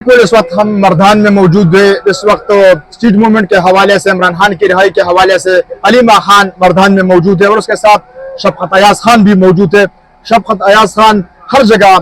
बिल्कुल इस वक्त हम मर्दान में मौजूद है। इस वक्त स्ट्रीट मूवमेंट के हवाले से, इमरान खान की रिहाई के हवाले से अलीमा खान मर्दान में मौजूद है और उसके साथ शफकत अयाज खान भी मौजूद है। शफकत अयाज खान हर जगह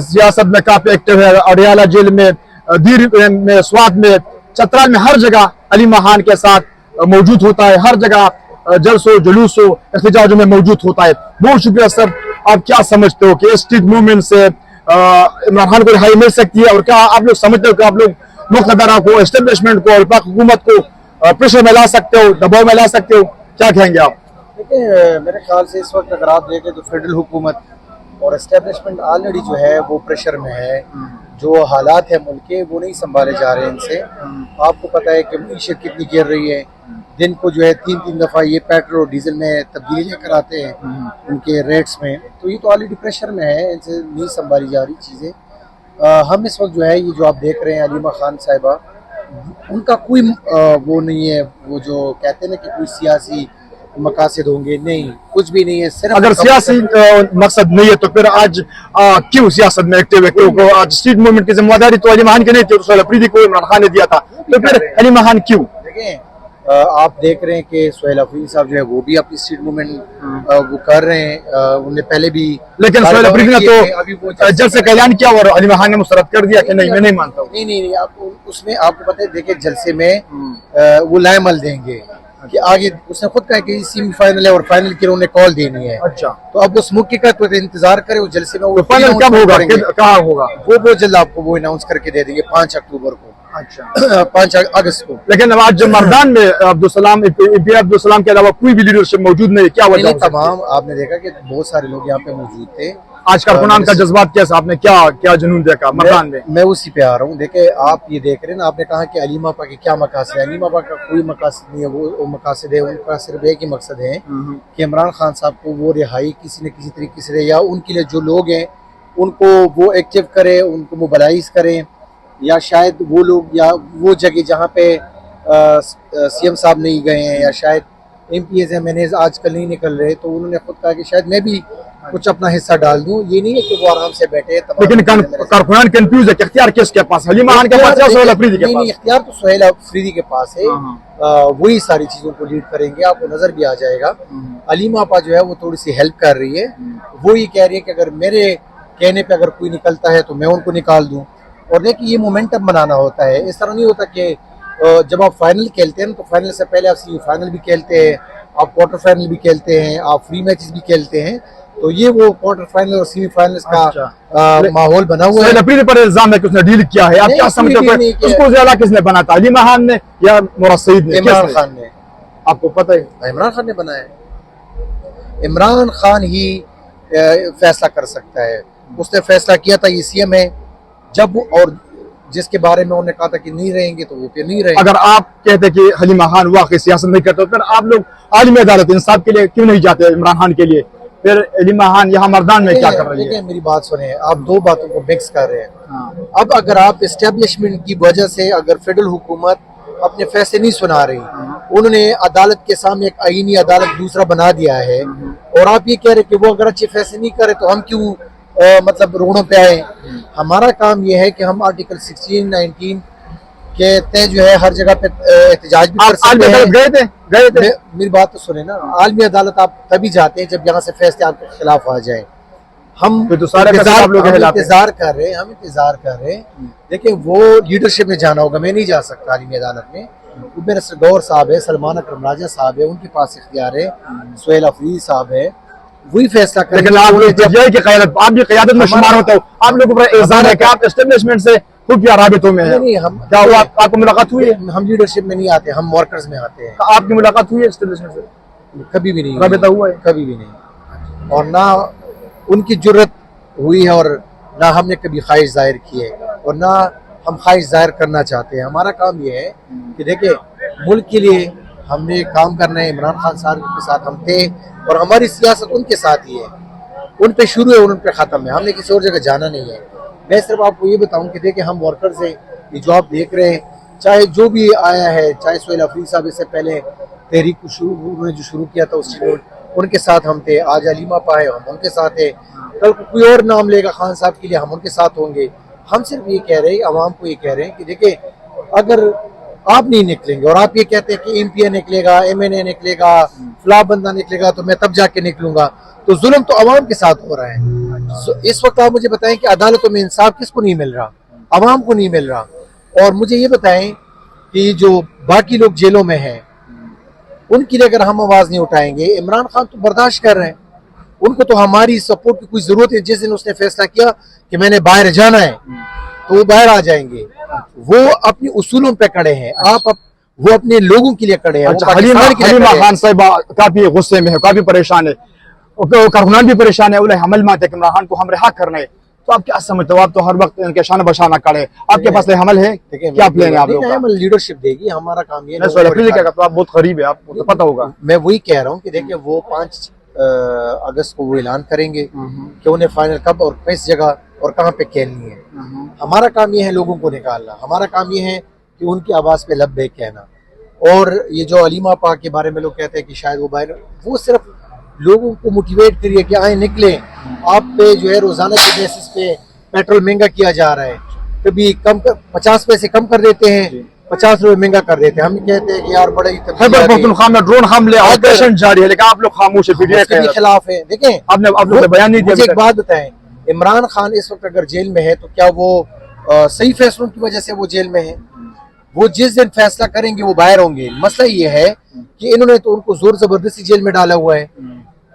सियासत में काफी एक्टिव है। अडियाला जेल में, दीर में, स्वात में, चतरा में, हर जगह अलीमा खान के साथ मौजूद होता है। हर जगह जलसो जुलूस हो एहतजाजों में मौजूद होता है। बहुत शुक्रिया सर। आप क्या समझते हो कि स्ट्रीट मूवमेंट से इमरान खान को रिहाई मिल सकती है, और क्या आप लोग समझते हो कि आप लोग मुक़्तदरा को, एस्टेब्लिशमेंट को और पाक हुकूमत को प्रेशर में ला सकते हो, दबाव में ला सकते हो? क्या कहेंगे आप? देखिए, मेरे ख्याल से इस वक्त अगर आप देखें तो फेडरल हुकूमत और एस्टेब्लिशमेंट ऑलरेडी जो है वो प्रेशर में है। जो हालात है मुल्क के वो नहीं संभाले जा रहे इनसे। आपको पता है कि मीशत कितनी गिर रही है। दिन को जो है 3-3 दफ़ा ये पेट्रोल और डीजल में तब्दीली लेकर आते हैं उनके रेट्स में, तो ये तो ऑलरेडी प्रेशर में है, इनसे नहीं संभाली जा रही चीज़ें। हम इस वक्त जो है ये जो आप देख रहे हैं अलीमा खान साहिबा, उनका कोई वो नहीं है, वो जो कहते हैं ना कि कोई सियासी मकासद होंगे, नहीं, कुछ भी नहीं है। सिर्फ अगर सियासी मकसद नहीं है तो फिर आज क्यों सियासत में एक्टिव है? क्यों आज स्ट्रीट मूवमेंट की जिम्मेदारी तो अलीमा खान की नहीं थी, सोहेल अफरीदी को इमरान खान ने दिया था, तो फिर अलीमा खान क्यों? देखिए, आप देख रहे हैं कि सोहेल अफरीदी साहब जो है वो भी अपनी स्ट्रीट मूवमेंट वो कर रहे हैं। उन्होंने पहले भी, लेकिन सोहेल अफरीदी ने तो जज से ऐलान किया और अलीमा खान ने मुस्तरद कर दिया कि नहीं, मैं नहीं मानता हूँ। नहीं, उसमें आपको पता है, देखिए जलसे में वो लाएमल देंगे कि आगे, उसने खुद कहा कि सेमीफाइनल है और फाइनल की उन्होंने कॉल देनी है। अच्छा, तो अब उस मौके का तो इंतजार करें, उस जलसे में वो फाइनल कब होगा, कहाँ होगा? वो जल्द आपको वो अनाउंस करके दे देंगे 5 अक्टूबर को। अच्छा, 5 अगस्त को। लेकिन आज मर्दान में अब्दुल सलाम के अलावा कोई भी लीडरशिप मौजूद नहीं है, क्या वजह? तमाम आपने देखा कि बहुत सारे लोग यहाँ पे मौजूद थे। आज कारकुनान का जज्बात कैसा, आपने क्या जुनून देखा मर्दान में? मैं उसी पे आ रहा हूँ। देखिए, आप ये देख रहे हैं ना, आपने कहा कि अलीमा पा के क्या मकासद है। अलीमा पा का कोई मकासद नहीं है, वो मकासद है उनका सिर्फ एक ही मकसद है कि इमरान खान साहब को वो रिहाई किसी न किसी तरीके से दे, या उनके लिए जो लोग हैं उनको वो एक्टिव करें, उनको मोबलाइज करें, या शायद वो लोग या वो जगह जहाँ पे सीएम साहब नहीं गए हैं, या शायद MPs MNAs आजकल नहीं निकल रहे, तो उन्होंने खुद कहा कि शायद मैं भी कुछ अपना हिस्सा डाल दूं। ये नहीं है कि वो आराम से बैठे। लेकिन कारकुनान कंफ्यूज है कि इख्तियार किसके पास, अलीमा खान के पास या सोहेल अफरीदी के पास? नहीं, इख्तियार तो सोहेल अफरीदी के पास है। वही सारी चीजों को लीड करेंगे, आपको नजर भी आ जाएगा। अलीमा आपा जो है वो थोड़ी सी हेल्प कर रही है। वो ये कह रही है कि अगर मेरे कहने पे अगर कोई निकलता है तो मैं उनको निकाल दूं। और देखिए, ये मोमेंटम बनाना होता है। इस तरह नहीं होता कि जब आप फाइनल खेलते हैं तो फाइनल से पहले आप सेमीफाइनल भी खेलते हैं, आप क्वार्टर फाइनल भी खेलते हैं, आप फ्री मैचेस भी खेलते हैं। तो ये वो क्वार्टर फाइनल और सेमीफाइनल्स का माहौल बना हुआ है। सोहेल अफरीदी पर इल्जाम है कि उसने डील किया है। आप क्या समझते हो, उसको ज्यादा किसने बना था, अलीमा खान ने या मुराद सईद ने? इमरान खान ने। आपको पता है इमरान खान ने बनाया। इमरान खान ही फैसला कर सकता है। उसने फैसला किया था, ये CM है। जब और जिसके बारे में उन्होंने कहा था कि नहीं रहेंगे तो वो फिर नहीं रहे। अगर आप कहते कि अलीमा खान वाकई सियासत नहीं करते, फिर आप लोग आलिम अदालत इंसाफ के लिए क्यों नहीं जाते इमरान खान के लिए? फिर अलीमा खान यहाँ मर्दान में क्या कर रही है? देखिए, मेरी बात सुने, आप दो बातों को मिक्स कर रहे हैं। अब अगर आप एस्टेब्लिशमेंट की वजह से अगर फेडरल हुकूमत अपने फैसले नहीं सुना रही, उन्होंने अदालत के सामने एक आईनी अदालत दूसरा बना दिया है, और आप ये कह रहे कि वो अगर अच्छे फैसले नहीं करे तो हम क्यों मतलब रोडों पे आए? हमारा काम यह है कि हम आर्टिकल 16-19 के तहत जो है हर जगह पे एहतजाज भी कर सकते हैं। गए थे? मेरी बात तो सुने ना, आलमी अदालत आप तभी जाते हैं जब यहाँ से फैसले आपके खिलाफ आ जाए। हम तो सारे इंतजार कर रहे हैं। देखिए, वो लीडरशिप में जाना होगा, मैं नहीं जा सकता आलमी अदालत में। वो मेरे गौर साहब है, सलमान अकरम राजा साहब है, उनके पास इख्तियार है, सोहेल अफरीदी साहब है, वही फैसला करें। लेकिन आप भी क़यादत में शुमार होते हो। आप लोगों पर इल्जाम है कि आप एस्टेब्लिशमेंट से खुफिया राबितों में हैं। नहीं, हम क्या हुआ, आपको मुलाकात हुई है? हम लीडरशिप में नहीं आते, हम वर्कर्स में आते हैं। आपकी मुलाकात हुई है एस्टेब्लिशमेंट से? कभी भी नहीं राबिता हुआ है? कभी भी नहीं। और ना उनकी जुर्रत हुई है, और ना हमने कभी ख्वाहिश जाहिर की है, और ना हम ख्वाहिश जाहिर करना चाहते हैं। हमारा काम ये है कि देखिए, मुल्क के लिए हमने काम करना है। इमरान खान साहब के साथ हम थे, और हमारी सियासत उनके साथ ही है। उन पे शुरू है, उन पे ख़त्म है। हमने किसी और जगह जाना नहीं है। मैं सिर्फ आपको ये बताऊं कि देखिए, हम वर्कर्स हैं, ये जो आप देख रहे हैं, चाहे जो भी आया है, चाहे सोहेल अफरीदी साहब इससे पहले तहरीक को उन्होंने जो शुरू किया था उससे उनके साथ हम थे। आज अलीमा पा है, हम उनके साथ है। कल को कोई और नाम लेगा खान साहब के लिए, हम उनके साथ होंगे। हम सिर्फ ये कह रहे हैं, आवाम को ये कह रहे हैं कि देखिए, अगर आप नहीं निकलेंगे और आप ये कहते हैं कि एमपीए निकलेगा, एमएनए निकलेगा, फला बंदा निकलेगा तो मैं तब जाके निकलूंगा, तो जुल्म तो आवाम के साथ हो रहा है। इस वक्त आप मुझे बताएं कि अदालतों में इंसाफ किसको नहीं मिल रहा? आवाम को नहीं मिल रहा। और मुझे ये बताएं कि जो बाकी लोग जेलों में हैं उनके लिए अगर हम आवाज नहीं उठाएंगे, इमरान खान तो बर्दाश्त कर रहे हैं, उनको तो हमारी सपोर्ट की कोई जरूरत है। जिस दिन उसने फैसला किया कि मैंने बाहर जाना है तो वो बाहर आ जाएंगे। वो अपने उसूलों पे खड़े हैं, वो अपने लोगों के लिए खड़े हैं। अच्छा, हलीमा खान साहब काफी गुस्से में है, काफी परेशान है, कारकुनान भी परेशान है, बोले हमल माते इमरान खान को हम रिहा करना है। तो आप क्या समझते हो? आप तो हर वक्त इनके शान बशाना खड़े, आपके पास हमल है, क्या प्लान है आप लोगों का? लीडरशिप देगी, हमारा काम ये तो आप बहुत गरीब है, आपको तो पता होगा। मैं वही कह रहा हूँ कि देखिए, वो 5 अगस्त को वो ऐलान करेंगे कि उन्हें फाइनल कब और किस जगह और कहाँ पे खेलनी है। हमारा काम ये है लोगों को निकालना, हमारा काम ये है कि उनकी आवाज़ पे लब्बैक कहना। और ये जो अलीमा पाक के बारे में लोग कहते हैं कि शायद वो बाहर, वो सिर्फ लोगों को मोटिवेट करिए कि आए निकले। आप पे जो है रोजाना के बेसिस पे पेट्रोल महंगा किया जा रहा है, कभी कम कर 50 पैसे कम कर देते हैं, 50 रुपए महंगा कर देते हैं। हम कहते हैं कि यार बड़ा ही खैबर पख्तूनख्वा में ड्रोन हमले ऑपरेशन जारी है, लेकिन आप लोग खामोश है, के खिलाफ है। देखें, आपने आप लोग बयान नहीं दिया। मुझे एक बात बताएं, इमरान खान इस वक्त अगर जेल में है तो क्या वो सही फैसलों की वजह से वो जेल में है? वो जिस दिन फैसला करेंगे वो बाहर होंगे। मसला ये है कि इन्होंने तो उनको जोर जबरदस्ती जेल में डाला हुआ है,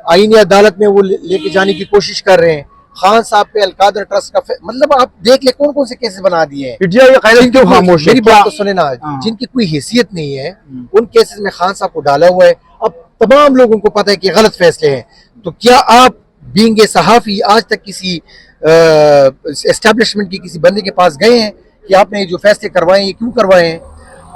आईनी अदालत में वो लेके जाने की कोशिश कर रहे हैं। खान साहब पे अलकादर ट्रस्ट का मतलब आप देख ले कौन कौन से केसेस बना दिए हैं। मेरी बात तो सुने ना, जिनकी कोई हैसियत नहीं है उन केसेस में खान साहब को डाला हुआ है। अब तमाम लोगों को पता है कि गलत फैसले हैं, तो क्या आप बीइंग ए सहाफी आज तक किसी एस्टेब्लिशमेंट के किसी बंदे के पास गए हैं कि आपने जो फैसले करवाए ये क्यों करवाए हैं?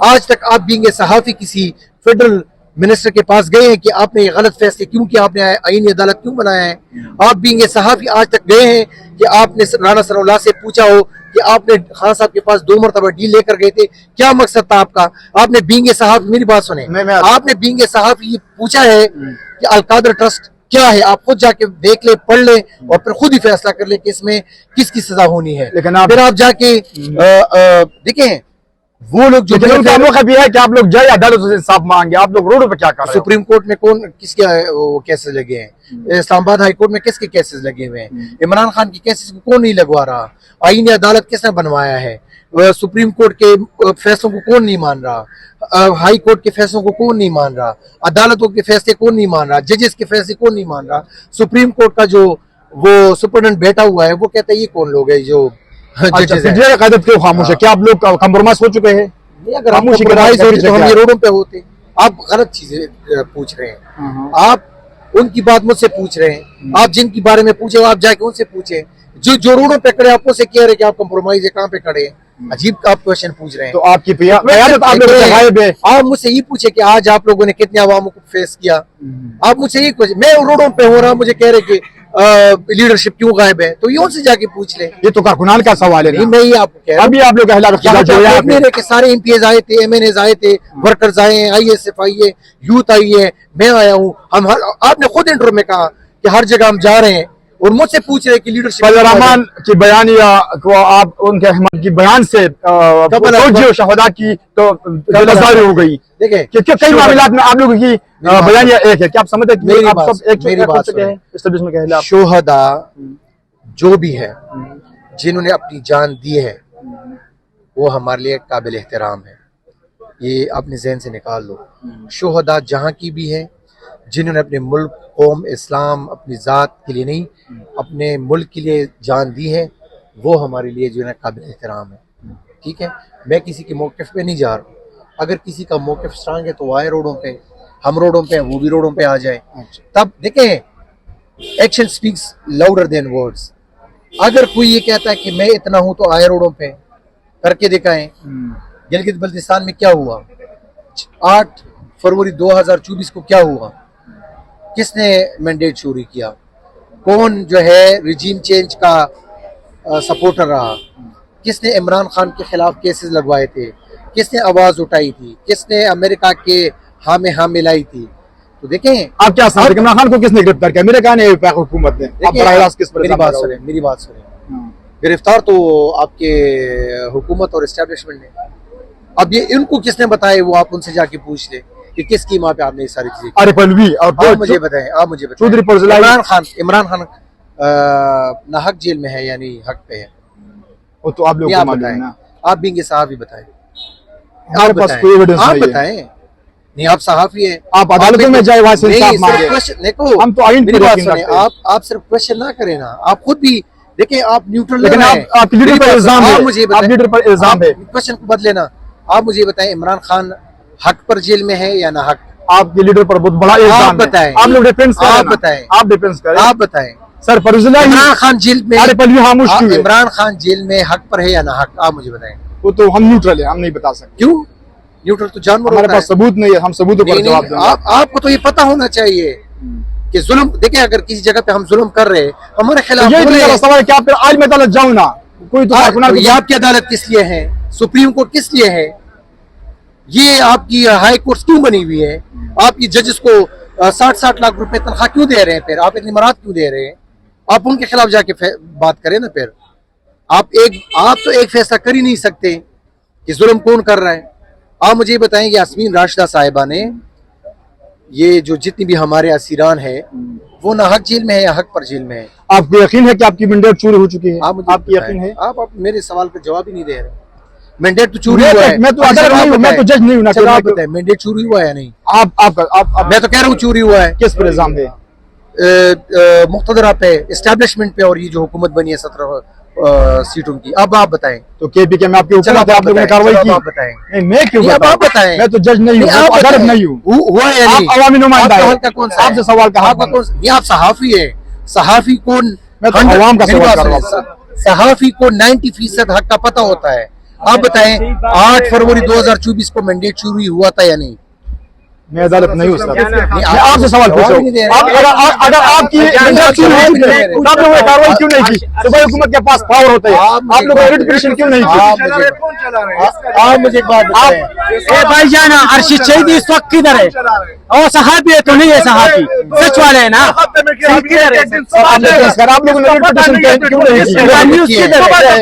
आज तक आप बीइंग ए सहाफी किसी फेडरल मिनिस्टर के पास गए हैं कि आपने ये गलत फैसले क्यों किया, आपने आईनी अदालत क्यों बनाया है? आप बीइंग ए सहाफी आज तक गए हैं कि आपने राना सनाउल्लाह से पूछा हो कि आपने खान साहब के पास 2 मरतबा डील लेकर गए थे, क्या मकसद था आपका? आपने बीइंग ए सहाफी, मेरी बात सुने, आपने बीइंग ए सहाफी ये पूछा है कि अलकादर ट्रस्ट क्या है? आप खुद जाके देख ले, पढ़ ले और फिर खुद ही फैसला कर ले कि इसमें किसकी सजा होनी है। लेकिन फिर आप जाके देखें, वो लोग जो मौका भी है कि आप लोग जाए अदालत से इंसाफ मांगे, आप लोग रोड पे क्या कर रहे हैं? सुप्रीम कोर्ट में कौन किसके वो केसेस लगे हैं? इस्लामाबाद हाई कोर्ट में किसके केसेस लगे हुए हैं? इमरान खान की केसेस को कौन नहीं लगवा रहा? आईनी अदालत किसने बनवाया है? सुप्रीम कोर्ट के फैसलों को कौन नहीं मान रहा? हाई कोर्ट के फैसलों को कौन नहीं मान रहा? अदालतों के फैसले कौन नहीं मान रहा? जजेस के फैसले कौन नहीं मान रहा? सुप्रीम कोर्ट का जो वो सुपरिटेंडेंट बैठा हुआ है वो कहता है ये कौन लोग है जो कायदत क्यों खामोश है? क्या आप लोग कम्प्रोमाइज हो चुके हैं? अगर खामोशी हो रही तो हम ये रोडों पे होते। आप गलत चीजें पूछ रहे हैं, आप उनकी बात मुझसे पूछ रहे हैं। आप जिनके बारे में पूछे आप जाके उनसे पूछे, जो रोडों पे खड़े आपको से कह रहे कि आप कम्प्रोमाइज है, कहाँ पे खड़े हैं? अजीब आप क्वेश्चन पूछ रहे हैं। तो आपकी आप मुझसे ये पूछे कि आज आप लोगों ने कितने अवामों को फेस किया। आप मुझसे ये क्वेश्चन, मैं रोडों पे हो रहा, मुझे कह रहे कि लीडरशिप क्यों गायब है, तो ये उनसे जाके पूछ ले। ये तो कारकुनान का सवाल है। नहीं, मैं ये आपको कह रहा हूं, अभी आप लोग मेरे के सारे एमपीएस आए थे, एमएनएस आए थे, वर्कर्स आए हैं, आईएसएफ आई है, यूथ आई है, मैं आया हूँ। हम आपने खुद इंट्रो में कहा कि हर जगह हम जा रहे हैं और मुझसे पूछ रहे कि लीडरशिप रहमान की बयानिया को आप उनके की बयान से शहदा की तो हो गई। देखिए कई मामलों में आप लोगों की बयानिया एक है, क्या आप समझते हैं? मेरी बात, शोहदा जो भी है जिन्होंने अपनी जान दी है वो हमारे लिए काबिल एहतराम है, ये अपने जहन से निकाल लो। शोहदा जहाँ की भी है, जिन्होंने अपने मुल्क, कौम, इस्लाम, अपनी ज़ात के लिए नहीं अपने मुल्क के लिए जान दी है, वो हमारे लिए जो है काबिल एहतराम है। ठीक है, मैं किसी के मौक़िफ़ पे नहीं जा रहा हूँ। अगर किसी का मौक़िफ़ स्ट्रांग है तो आए रोडों पे, हम रोडों पे हैं, वो भी रोडों पे आ जाए। तब देखें, action speaks louder than words. अगर कोई ये कहता है कि मैं इतना हूँ तो आए रोडों पे, करके दिखाएं। गिलगित बल्तिस्तान में क्या हुआ? 8 फरवरी 2024 को क्या हुआ? किसने मैंडेट चोरी किया? कौन जो है रिजीम चेंज का सपोर्टर रहा? किसने इमरान खान के खिलाफ केसेस लगवाए थे? किसने आवाज उठाई थी? किसने अमेरिका के हाँ में हाँ मिलाई थी? तो देखें, आप क्या समझते हैं इमरान खान को किसने गिरफ्तार किया? अमेरिका ने, हुकूमत ने? मेरी बात सुने, गिरफ्तार तो आपके हुकूमत और इस्टेब्लिशमेंट ने। अब ये इनको किसने बताया, वो आप उनसे जाके पूछ ले कि किस स्कीम पे आपने ये सारी चीजें की। आरिफ अलवी और आप मुझे बताएं, आप मुझे बताएं। चौधरी फजल इमरान खान नाहक जेल में है यानी हक पे है, वो तो आप लोग ये को आप मालूम है बताएं। ना। आप भी सहाफी बताएं, हमारे पास कोई एविडेंस आप नहीं है। बताएं। नहीं, आप सहाफी हैं, आप अदालतों में जाए, वहां से इंसाफ मांगे। देखो हम तो आइन मेरी पर बात यकीन सुने, रखते हैं। आप सिर्फ क्वेश्चन ना करें ना, आप खुद भी देखिए, आप न्यूट्रल लेकिन आप लीडर पर इल्जाम है, मुझे आप लीडर पर इल्जाम है। क्वेश्चन को बदले ना, आप मुझे बताएं इमरान खान हक पर जेल में है या ना हक? आपके लीडर पर बहुत बड़ा इल्जाम है। बताएं, आप लोग डिफेंस करें, आप बताएं, आप डिफेंस करें, आप बताएं। सर फर्जुल्लाह इमरान खान जेल में, आरिफ अलवी खामोश क्यों है? इमरान खान जेल में हक पर है या ना हक? आप मुझे बताएं। वो तो हम न्यूट्रल है, हम नहीं बता सकते। क्यों न्यूट्रल? तो जानवर हमारे होता है। पास सबूत नहीं है, हम सबूतों पर जवाब देंगे। आपको तो ये पता होना चाहिए कि जुल्म, देखिए अगर किसी जगह पे हम जुल्म कर रहे हैं, हमारे खिलाफ यही बोले, मेरा सवाल है कि आप फिर आज मैं अदालत जाऊं ना, कोई तो तो ये आपकी अदालत किस लिए है? सुप्रीम कोर्ट किस लिए है? ये आपकी हाई कोर्ट क्यों बनी हुई है? आपकी जजेस को 60-60 लाख रुपए तनख्वाह क्यों दे रहे हैं? फिर आप इतनी मराद क्यों दे रहे हैं? आप उनके खिलाफ जाके बात करें ना। फिर आप तो एक फैसला कर ही नहीं सकते कि जुल्म कौन कर रहा है। आप मुझे बताएं, यास्मीन राशिदा साहिबा ने, ये जो जितनी भी हमारे असीरान है, वो ना हक जेल में है या हक पर जेल में है? आपको यकीन है कि आपकी मैंडेट चोरी हो चुकी है? आप मुझे आपकी यकीन है? आप मेरे सवाल पे जवाब ही नहीं दे रहे। मैंडेट तो चोरी हुआ है। मैं तो अदालत नहीं हूं, मैं तो जज नहीं हूं ना। चलो आप बताएं, मैंडेट चोरी हुआ है या नहीं? आप मैं तो कह रहा हूँ चोरी हुआ है। किस पर इल्जाम है? मुख्तदरा पे, एस्टेब्लिशमेंट पे, और ये जो हुकूमत बनी है 17 सीटों की। अब आप बताएं। तो केपीके में आपके हुकूमत है, आप लोगों ने कार्रवाई की? आप बताएं। नहीं, मैं क्यों नहीं, अब आप बताएं। मैं तो जज नहीं हूँ, मैं तो अदालत नहीं हूँ। हुआ है या नहीं? आप अवामी नुमाइंदा आपका है। हल का कौन सा है? आपसे सवाल का हक आपका कौन सा? ये आप सहाफी है। सहाफी को मैं तो अवाम का सवाल कर रहा हूं। सहाफी को 90% हक का पता होता है। आप बताएं, 8 फरवरी 2024 को मैंडेट चोरी हुआ था या नहीं? मैं अदालत नहीं हूँ सर। मैं आप आपसे सवाल पूछ रहा हूँ। अगर आपकी मैंडेट चोरी हो चुकी है, तो आप लोगों ने कार्रवाई क्यों नहीं की? सुबह हुकूमत के पास पावर होता है, आप लोगों ने रिट पिटीशन क्यों नहीं की? आप मुझे एक बात बताएं। भाईजान अर्शिद शहीद इस वक्त किधर है? और सहाफी है तो नहीं है? सहाफी सच वाले है ना? आप लोगों ने रिट पिटीशन क्यों नहीं की? न्यूज़ किधर है?